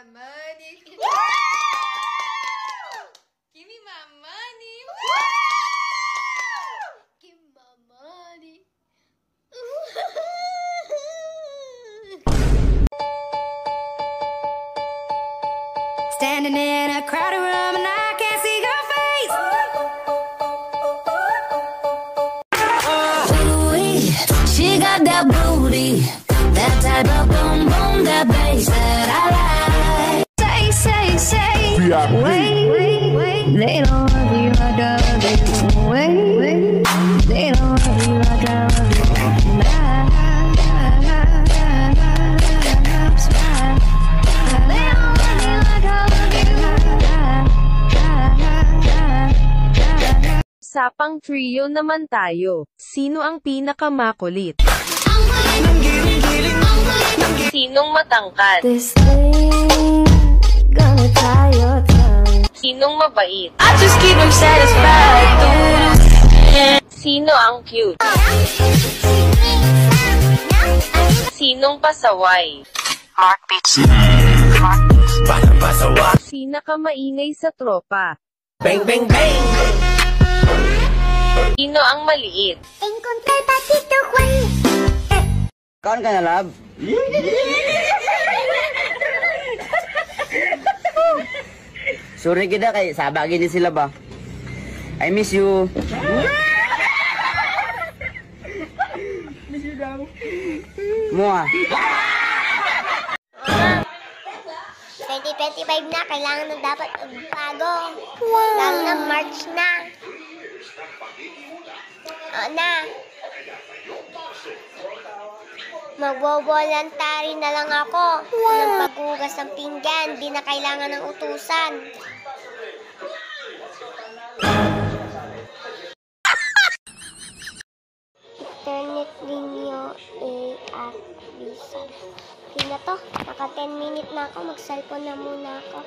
my money. Give me my money. Give me my money. Standing in a crowded room and I can't see your face. Ooh, she got that booty, that type of boom boom, that bass that I like. Say, wait, they don't want you like I do. Wait, they don't want you like I do. Usapang trio naman tayo. Sino ang pinakamakulit? Sinong matangkad? This thing gonna tie your tongue. Sinong mabait? I just keep them satisfied. Sino ang cute? Sinong pasaway? Sino ka maingay sa tropa? Bang, bang, bang! Sino ang maliit? Encontré el patito Juan. Kaon ka na, love? Sorry kita kay sabagin ni sila ba? I miss you. Miss you daw. Mua. 2025 na, kailangan na dapat magbago. Lalo na March na. Na. Magbo-voluntary na lang ako. Ng paghugas ng pinggan, di na kailangan ng utusan. Internet ninyo at visa. Hindi na to, naka 10 minutes na ako, mag-cellphone na muna ako.